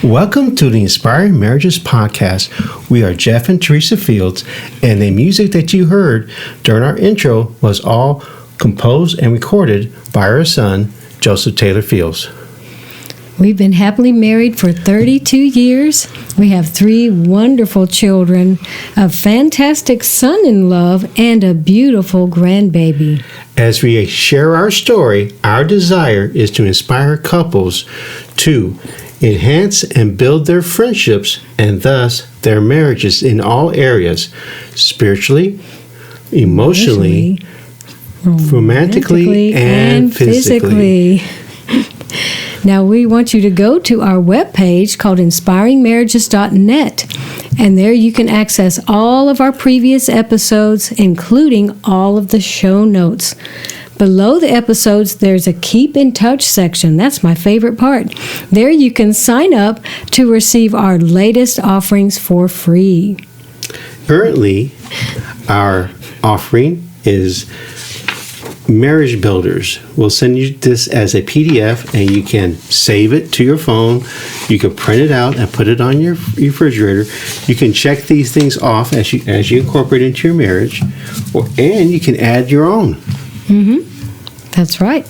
Welcome to the Inspiring Marriages Podcast. We are Jeff and Teresa Fields, and the music that you heard during our intro was all composed and recorded by our son, Joseph Taylor Fields. We've been happily married for 32 years. We have 3 wonderful children, a fantastic son-in-law, and a beautiful grandbaby. As we share our story, our desire is to inspire couples to enhance and build their friendships and thus their marriages in all areas, spiritually, emotionally, romantically and physically. Now, we want you to go to our webpage called inspiringmarriages.net, and there you can access all of our previous episodes, including all of the show notes. Below the episodes, there's a Keep in Touch section. That's my favorite part. There you can sign up to receive our latest offerings for free. Currently, our offering is Marriage Builders. We'll send you this as a PDF, and you can save it to your phone. You can print it out and put it on your refrigerator. You can check these things off as you incorporate into your marriage, and you can add your own. Mm-hmm. That's right.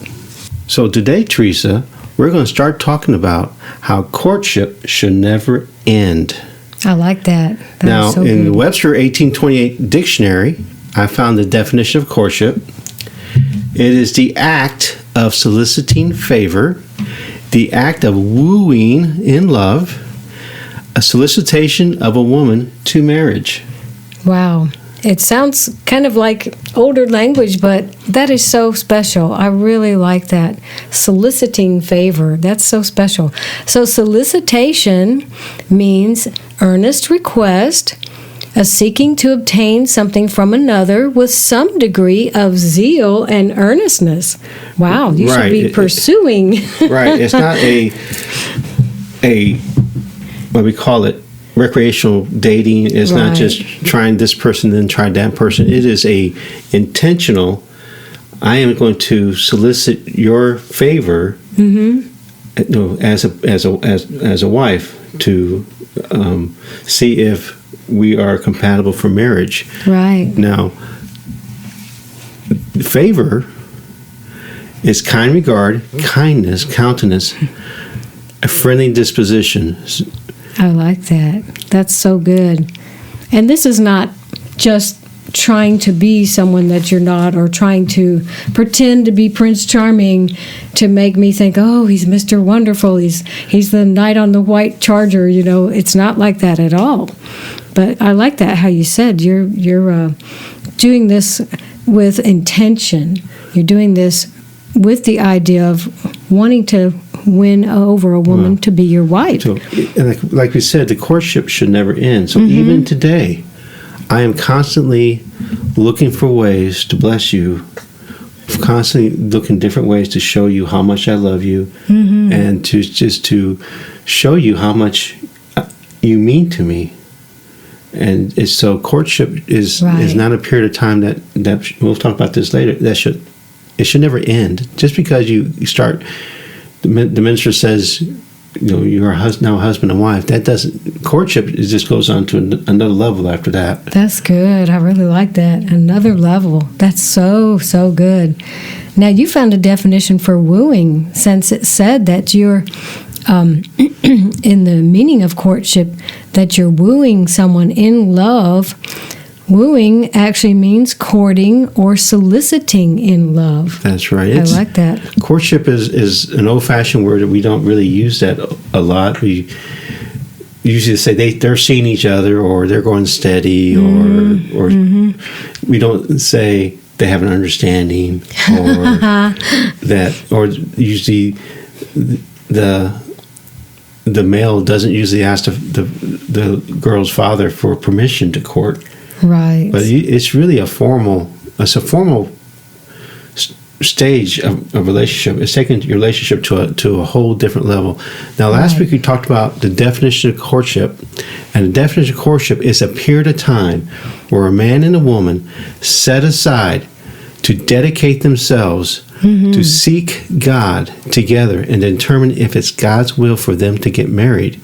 So today, Teresa, we're going to start talking about how courtship should never end. I like that. Now, so in good. the Webster1828 dictionary, I found the definition of courtship. It is the act of soliciting favor, the act of wooing in love, a solicitation of a woman to marriage. Wow. It sounds kind of like older language, but that is so special. I really like that. Soliciting favor. That's so special. So solicitation means earnest request, a seeking to obtain something from another with some degree of zeal and earnestness. Wow, you should be pursuing. Right. It's not a what we call it, recreational dating. Is not just trying this person then try that person. It is a intentional. I am going to solicit your favor, as a wife, to see if we are compatible for marriage. Right. Now, favor is kind regard, kindness, countenance, a friendly disposition. I like that. That's so good. And this is not just trying to be someone that you're not, or trying to pretend to be Prince Charming to make me think, oh, he's Mr. Wonderful. He's the knight on the white charger. You know, it's not like that at all. But I like that how you said you're doing this with intention. You're doing this with the idea of wanting to win over a woman to be your wife. So, like we said, the courtship should never end. So even today, I am constantly looking for ways to bless you, constantly looking different ways to show you how much I love you, and to show you how much you mean to me. And so courtship is not a period of time that we'll talk about this later. It should never end. Just because you start. The minister says, you're now husband and wife. That doesn't. Courtship just goes on to another level after that. That's good. I really like that. Another level. That's so good. Now, you found a definition for wooing, since it said that you're in the meaning of courtship, that you're wooing someone in love. Wooing actually means courting or soliciting in love. That's right. I like that. Courtship is an old-fashioned word that we don't really use that a lot. We usually say they're seeing each other, or they're going steady, or we don't say they have an understanding, or or usually the male doesn't usually ask the girl's father for permission to court. Right. But it's really a formal stage of a relationship. It's taking your relationship to a whole different level. Now, last week we talked about the definition of courtship, and the definition of courtship is a period of time where a man and a woman set aside to dedicate themselves to seek God together and determine if it's God's will for them to get married.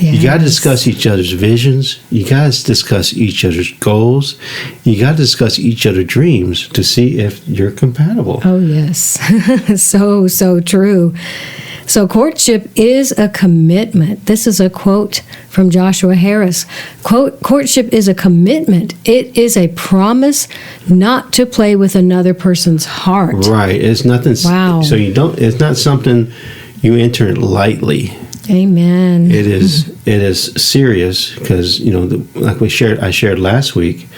You got to discuss each other's visions. You got to discuss each other's goals. You got to discuss each other's dreams to see if you're compatible. Oh, yes. So true. So courtship is a commitment. This is a quote from Joshua Harris. Quote, courtship is a commitment. It is a promise not to play with another person's heart. Right. It's nothing. Wow. So it's not something you enter lightly. Amen. It is serious because, like I shared last week,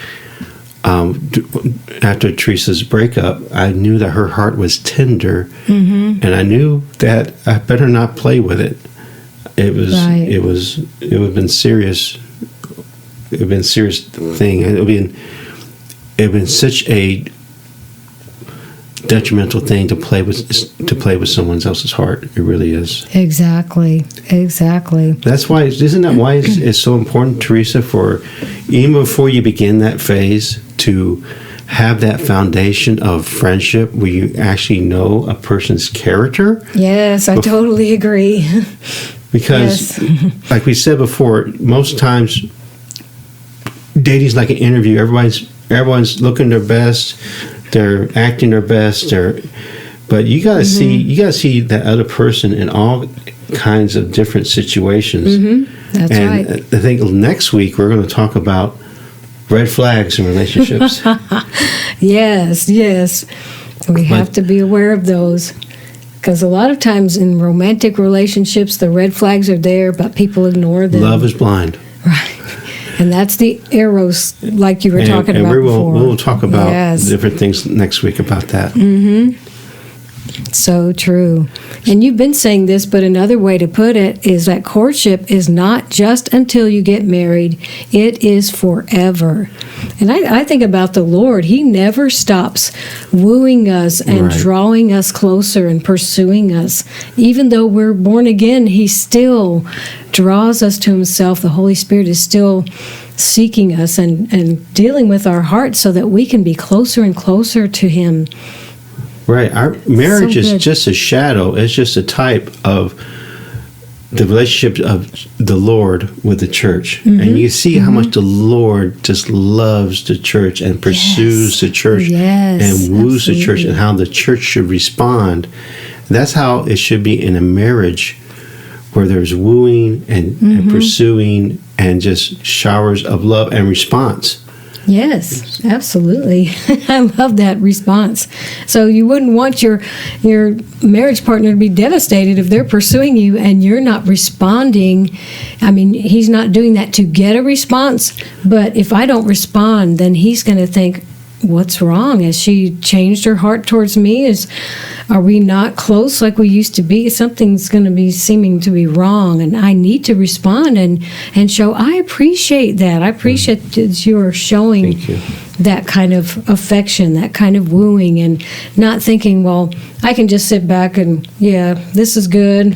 after Teresa's breakup, I knew that her heart was tender, and I knew that I better not play with it. It would have been serious. It would have been a serious thing. It would have been such a detrimental thing to play with someone else's heart. It really is. Exactly. That's why. Isn't that why it's so important, Teresa, for even before you begin that phase to have that foundation of friendship where you actually know a person's character? Yes, I totally agree. Because, like we said before, most times dating's like an interview. Everyone's looking their best. They're acting their best. But you gotta see that other person in all kinds of different situations. That's right. I think next week we're going to talk about red flags in relationships. Yes. We have to be aware of those. Because a lot of times in romantic relationships, the red flags are there, but people ignore them. Love is blind. Right. And that's the arrows, like you were talking about before. We'll talk about different things next week about that. So true. And you've been saying this, but another way to put it is that courtship is not just until you get married. It is forever. And I think about the Lord. He never stops wooing us and drawing us closer and pursuing us. Even though we're born again, He still draws us to Himself. The Holy Spirit is still seeking us and dealing with our hearts so that we can be closer and closer to Him. Right. Our marriage is just a shadow. It's just a type of the relationship of the Lord with the church. And you see how much the Lord just loves the church and pursues the church and woos the church, and how the church should respond. That's how it should be in a marriage, where there's wooing and pursuing and just showers of love and response. Yes, absolutely. I love that response. So you wouldn't want your marriage partner to be devastated if they're pursuing you and you're not responding. I mean, he's not doing that to get a response, but if I don't respond, then he's going to think, what's wrong? Has she changed her heart towards me? Are we not close like we used to be? Something's going to be seeming to be wrong, and I need to respond and show, I appreciate that. I appreciate that you are showing that kind of affection, that kind of wooing, and not thinking, well, I can just sit back and, this is good.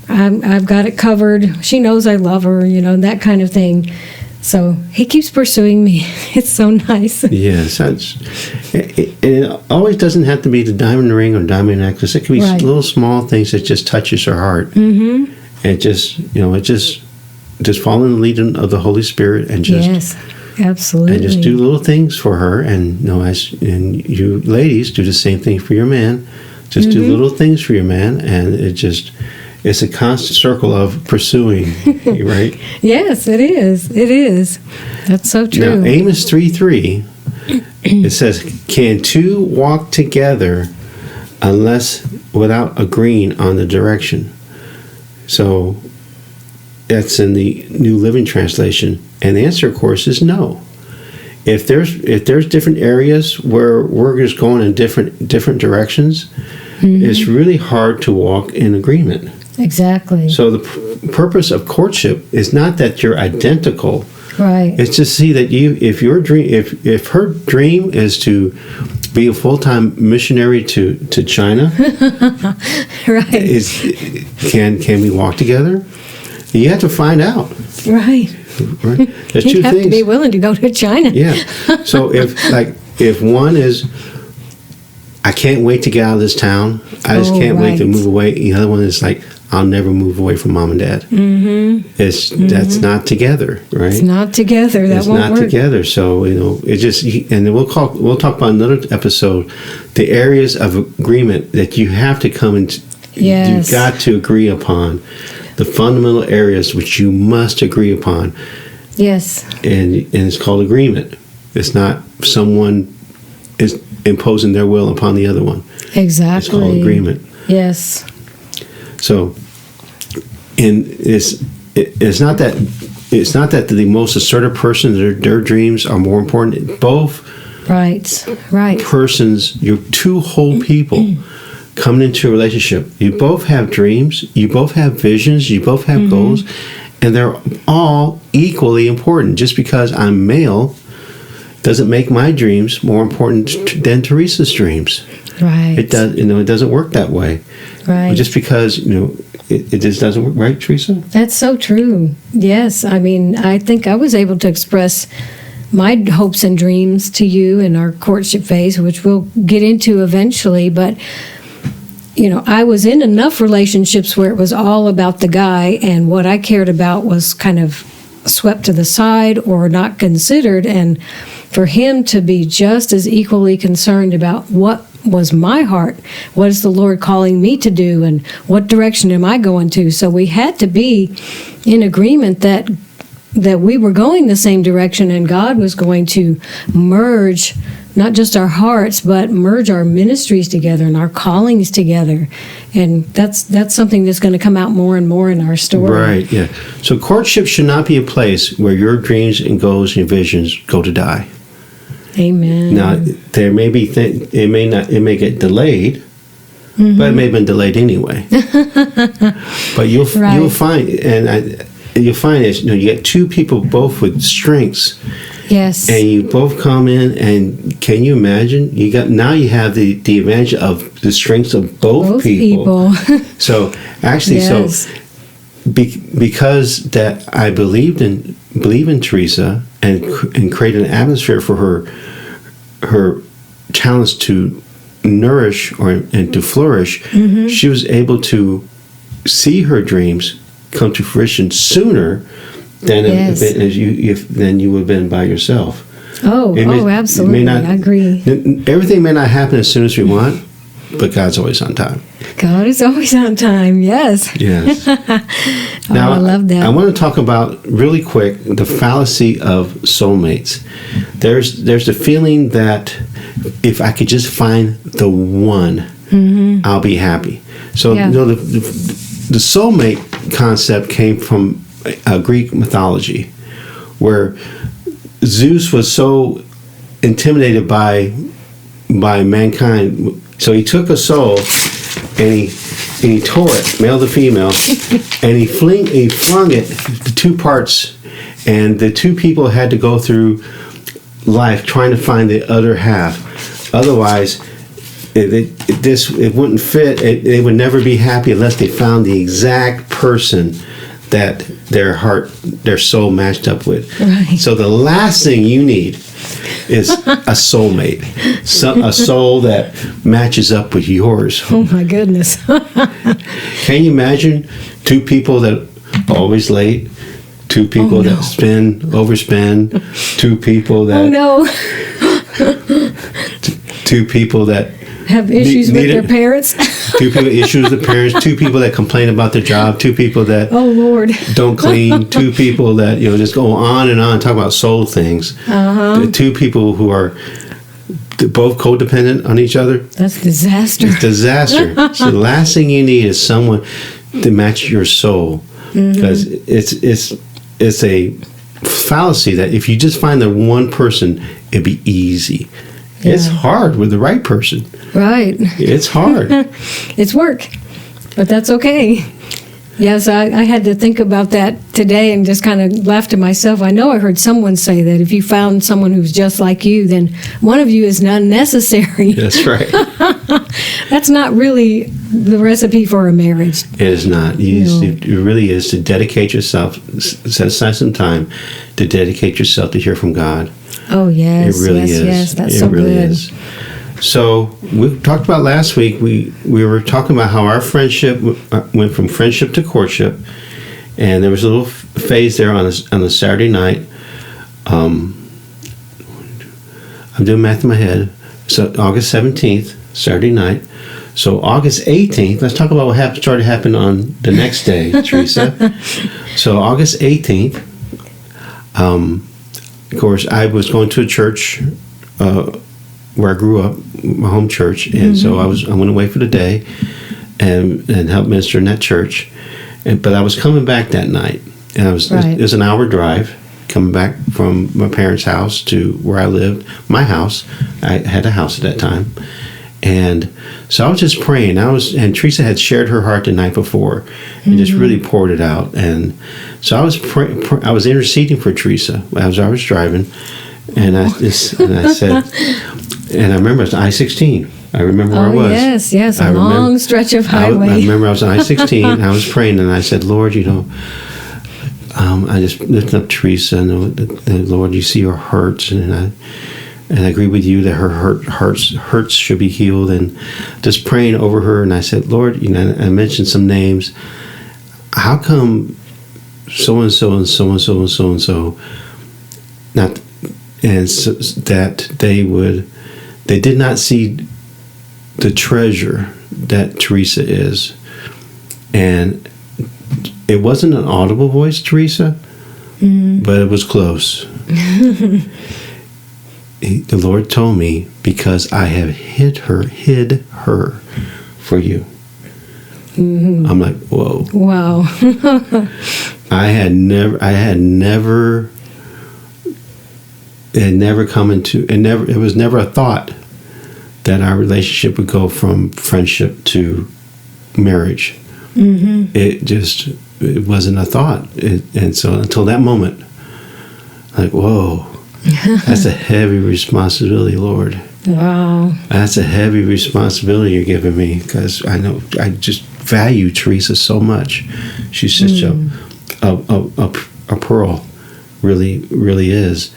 I've got it covered. She knows I love her, that kind of thing. So He keeps pursuing me. It's so nice. Yes, it always doesn't have to be the diamond ring or diamond necklace. It can be little small things that just touches her heart. And just follow in the leading of the Holy Spirit and just absolutely, and just do little things for her. And and you ladies do the same thing for your man. Just do little things for your man, and it's a constant circle of pursuing, right? Yes, it is. It is. That's so true. Now, Amos 3:3, it says, "Can two walk together unless without agreeing on the direction?" So that's in the New Living Translation, and the answer, of course, is no. If there's different areas where we're just going in different directions, it's really hard to walk in agreement. Exactly. So the purpose of courtship is not that you're identical. Right. It's to see that if her dream is to be a full-time missionary to China, right? Can we walk together? You have to find out. Right. There's two things. You have to be willing to go to China. Yeah. So if one is I can't wait to get out of this town. I just can't wait to move away. The other one is like, I'll never move away from mom and dad. That's not together, right? It's not together. That won't work. It's not together. So it just, and then we'll talk about another episode. The areas of agreement that you have to come into. Yes. You've got to agree upon the fundamental areas which you must agree upon. Yes. And it's called agreement. It's not someone is imposing their will upon the other one. Exactly. It's called agreement. Yes. So, and it's not that the most assertive person, their dreams are more important. Both right persons, you're two whole people coming into a relationship. You both have dreams, you both have visions, you both have goals, and they're all equally important. Just because I'm male doesn't make my dreams more important than Teresa's dreams. Right. It does. It doesn't work that way. Right. Just because it just doesn't work, right, Teresa? That's so true. Yes. I mean, I think I was able to express my hopes and dreams to you in our courtship phase, which we'll get into eventually. But I was in enough relationships where it was all about the guy, and what I cared about was kind of swept to the side or not considered. And for him to be just as equally concerned about what was my heart, what is the Lord calling me to do, and what direction am I going to? So we had to be in agreement that we were going the same direction, and God was going to merge not just our hearts, but merge our ministries together and our callings together. And that's something that's going to come out more and more in our story. Right, yeah. So courtship should not be a place where your dreams and goals and visions go to die. Amen. Now, there may be it may get delayed, but it may have been delayed anyway. But you'll find, you'll find is you get two people both with strengths. Yes. And you both come in, and can you imagine? You have the advantage of the strengths of both people. So actually, yes. Because that I believe in Teresa and create an atmosphere for her talents to nourish and to flourish, she was able to see her dreams come to fruition sooner than than you would have been by yourself. Absolutely. I agree. Everything may not happen as soon as we want, but God's always on time. God is always on time, yes. Yes. Now, I love that. I want to talk about, really quick, the fallacy of soulmates. There's the feeling that if I could just find the one, I'll be happy. So the soulmate concept came from Greek mythology, where Zeus was so intimidated by mankind, so he took a soul and he tore it, male to female, and he flung it to two parts, and the two people had to go through life trying to find the other half. Otherwise, it wouldn't fit. They would never be happy unless they found the exact person that their soul matched up with. Right. So the last thing you need is a soulmate, a soul that matches up with yours. Oh my goodness. Can you imagine two people that are always late, two people that overspend, two people that two people that have issues with their parents. Two people issues with parents. Two people that complain about their job. Two people that don't clean. Two people that just go on and on talk about soul things. Two people who are both codependent on each other. That's disaster. It's disaster. So the last thing you need is someone to match your soul, because it's a fallacy that if you just find the one person, it'd be easy. Yeah. It's hard with the right person. Right. It's hard. It's work, but that's okay. Yes, I had to think about that today and just kind of laugh to myself. I know I heard someone say that if you found someone who's just like you, then one of you is not necessary. That's right. That's not really the recipe for a marriage. It is not. It really is to dedicate yourself, set aside some time to dedicate yourself to hear from God. Oh, yes. It really is. Yes, that's it so really good. is. So we talked about last week. We were talking about how our friendship went from friendship to courtship, and there was a little phase there on a Saturday night. I'm doing math in my head. So August 17th, Saturday night. So August 18th. Let's talk about what started happening on the next day, Teresa. So August 18th. Of course, I was going to a church. Where I grew up, my home church, and so I went away for the day and helped minister in that church. But I was coming back that night, and it was an hour drive coming back from my parents' house to where I lived, my house. I had a house at that time, and so I was just praying. And Teresa had shared her heart the night before, and just really poured it out. And so I was I was interceding for Teresa as I was driving, and I said. And I remember it was I-16. I remember where I was. Yes, a long stretch of highway. I remember I was on I-16. I was praying, and I said, Lord, I just lifted up Teresa, and Lord, you see her hurts, and I agree with you that her hurts should be healed, and just praying over her. And I said, Lord, I mentioned some names. How come so and so and so and so and so and so, that they did not see the treasure that Teresa is. And it wasn't an audible voice, Teresa, but it was close. The Lord told me, because I have hid her for you. I'm like, whoa. Wow. It was never a thought that our relationship would go from friendship to marriage. It wasn't a thought. And so until that moment, like, whoa, that's a heavy responsibility, Lord. Wow. That's a heavy responsibility you're giving me, because I know I just value Teresa so much. She's such a pearl, really, really is.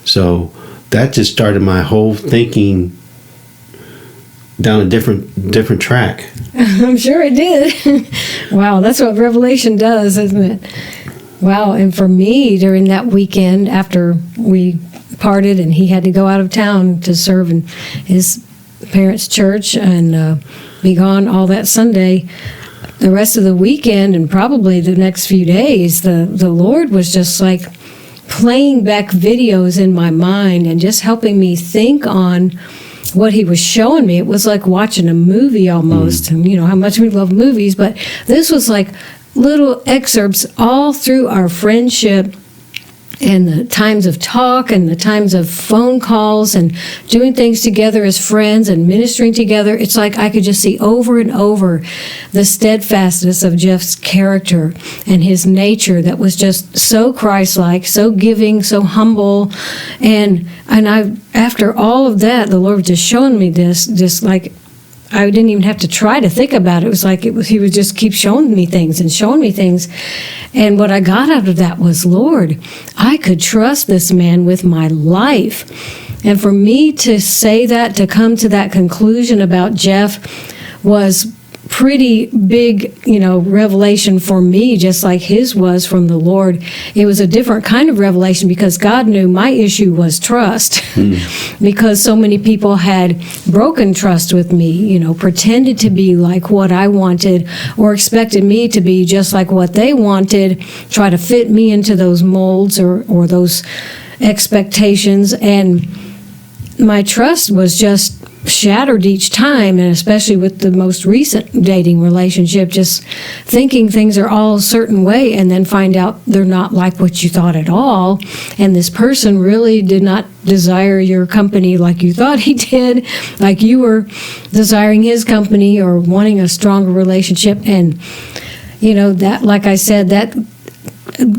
So that just started my whole thinking down a different track. I'm sure it did. Wow, that's what Revelation does, isn't it? Wow, and for me, during that weekend after we parted and he had to go out of town to serve in his parents' church and be gone all that Sunday, the rest of the weekend and probably the next few days, the Lord was just like playing back videos in my mind and just helping me think on what he was showing me. It was like watching a movie almost. And you know how much we love movies, but this was like little excerpts all through our friendship and the times of talk and the times of phone calls and doing things together as friends and ministering together. It's like I could just see over and over the steadfastness of Jeff's character and his nature that was just so Christ-like, so giving, so humble. And I, after all of that, the Lord was just showing me this, just like I didn't even have to try to think about it. It was like he would just keep showing me things and showing me things. And what I got out of that was, Lord, I could trust this man with my life. And for me to say that, to come to that conclusion about Jeff was pretty big, revelation for me, just like his was from the Lord. It was a different kind of revelation because God knew my issue was trust. Because so many people had broken trust with me, pretended to be like what I wanted or expected me to be just like what they wanted, try to fit me into those molds or those expectations. And my trust was just shattered each time, and especially with the most recent dating relationship, just thinking things are all a certain way and then find out they're not like what you thought at all, and this person really did not desire your company like you thought he did, like you were desiring his company or wanting a stronger relationship. And that, like I said, that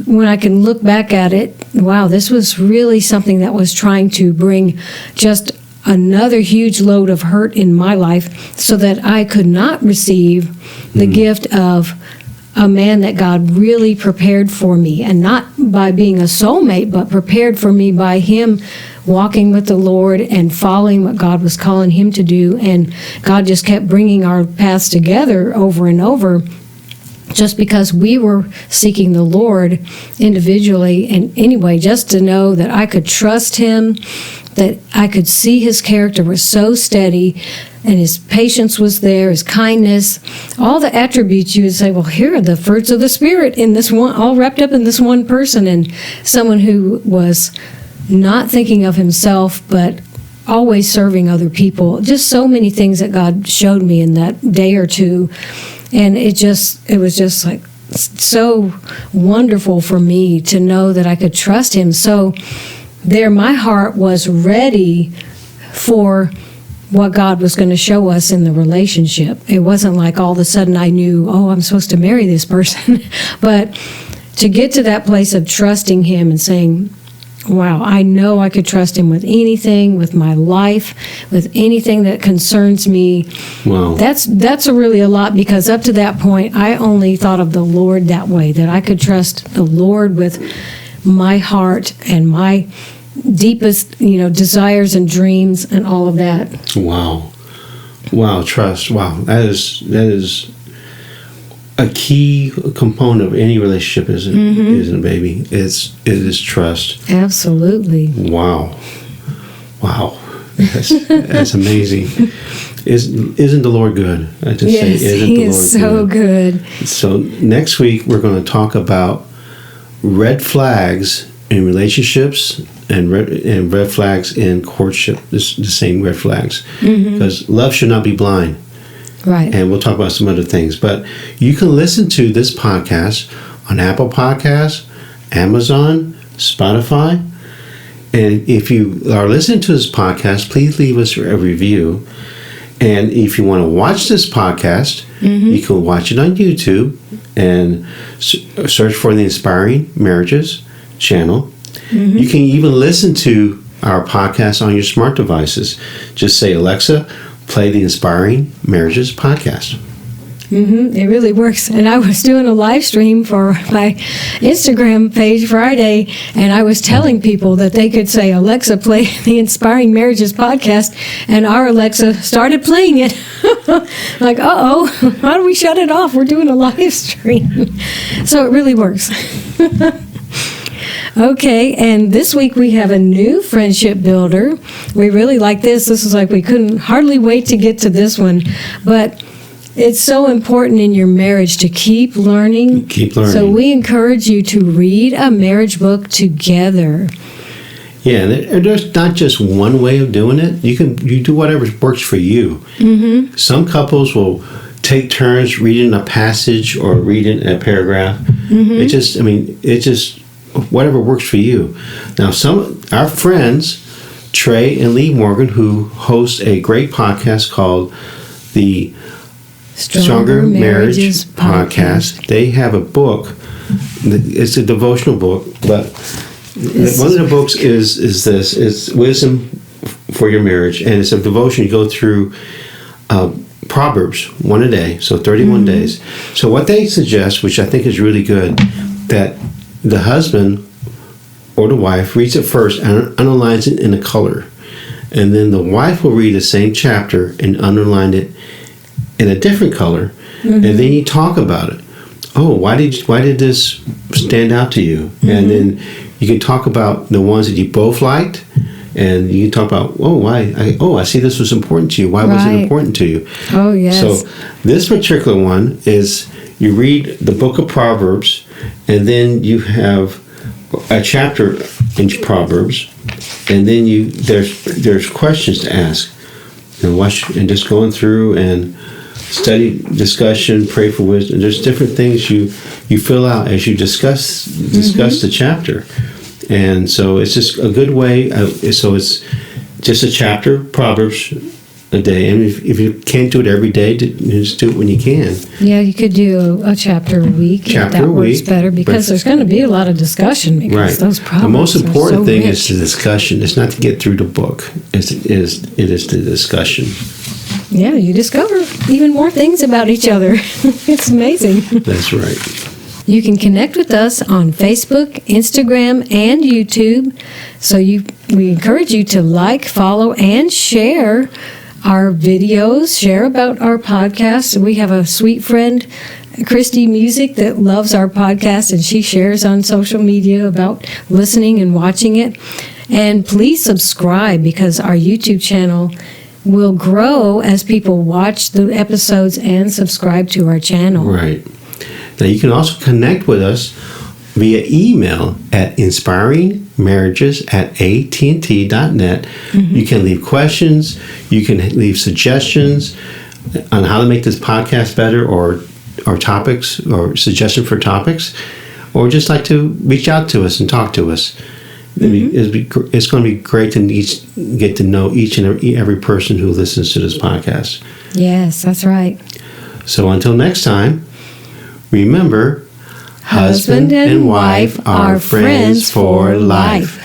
when I can look back at it, wow, this was really something that was trying to bring just another huge load of hurt in my life so that I could not receive the gift of a man that God really prepared for me, and not by being a soulmate, but prepared for me by him walking with the Lord and following what God was calling him to do. And God just kept bringing our paths together over and over, just because we were seeking the Lord individually. And anyway, just to know that I could trust him, that I could see his character was so steady, and his patience was there, his kindness, all the attributes you would say, well, here are the fruits of the Spirit in this one, all wrapped up in this one person. And someone who was not thinking of himself, but always serving other people. Just so many things that God showed me in that day or two. And it was just like so wonderful for me to know that I could trust him. So there, my heart was ready for what God was going to show us in the relationship. It wasn't like all of a sudden I knew, I'm supposed to marry this person. But to get to that place of trusting him and saying, wow, I know I could trust him with anything, with my life, with anything that concerns me. Wow. That's really a lot, because up to that point, I only thought of the Lord that way, that I could trust the Lord with my heart and my deepest, desires and dreams and all of that. Wow, trust. Wow, that is a key component of any relationship, isn't it, baby? It is trust. Absolutely. Wow. That's amazing. Isn't the Lord good? I just say, isn't he the Lord is so good. So next week we're going to talk about red flags in relationships and red flags in courtship. The same red flags, because love should not be blind. Right. And we'll talk about some other things. But you can listen to this podcast on Apple Podcasts, Amazon, Spotify. And if you are listening to this podcast, please leave us a review. And if you want to watch this podcast, you can watch it on YouTube and search for the Inspiring Marriages channel. You can even listen to our podcast on your smart devices. Just say, Alexa, play the Inspiring Marriages podcast. It really works. And I was doing a live stream for my Instagram page Friday, and I was telling people that they could say, Alexa, play the Inspiring Marriages podcast, and our Alexa started playing it. Like, how do we shut it off? We're doing a live stream. So it really works. Okay, and this week we have a new friendship builder. We really like this. This is like we couldn't hardly wait to get to this one. But it's so important in your marriage to keep learning. Keep learning. So we encourage you to read a marriage book together. Yeah, there's not just one way of doing it. You do whatever works for you. Some couples will take turns reading a passage or reading a paragraph. It just whatever works for you. Now, our friends, Trey and Lee Morgan, who host a great podcast called the Stronger Marriages podcast, they have a book. It's a devotional book, but one of the books is this. It's Wisdom for Your Marriage, and it's a devotion. You go through Proverbs, one a day, so 31 days. So what they suggest, which I think is really good, that the husband or the wife reads it first and underlines it in a color, and then the wife will read the same chapter and underline it in a different color, and then you talk about it. Why did this stand out to you? And then you can talk about the ones that you both liked, and you can talk about why I see this was important to you. Why was it important to you? Oh yes. So this particular one is you read the book of Proverbs, and then you have a chapter in Proverbs, and then there's questions to ask, and just going through and study, discussion, pray for wisdom. There's different things you fill out as you discuss the chapter, and so it's just a good way. So it's just a chapter, Proverbs, a day, and if you can't do it every day, just do it when you can. Yeah, you could do a chapter a week. That works better, because there's going to be a lot of discussion, because those Proverbs the most important thing rich. is the discussion. It's not to get through the book. It is the discussion. Yeah, you discover even more things about each other. It's amazing. That's right. You can connect with us on Facebook, Instagram, and YouTube. So you we encourage you to like, follow, and share our videos, share about our podcast. We have a sweet friend, Christy Music, that loves our podcast, and she shares on social media about listening and watching it. And please subscribe, because our YouTube channel will grow as people watch the episodes and subscribe to our channel. Right. Now, you can also connect with us via email at inspiringmarriages@att.net. You can leave questions, you can leave suggestions on how to make this podcast better, or topics, or suggestion for topics, or just like to reach out to us and talk to us. It's going to be great to get to know each and every person who listens to this podcast. Yes, that's right. So until next time, remember, husband and wife are friends for life.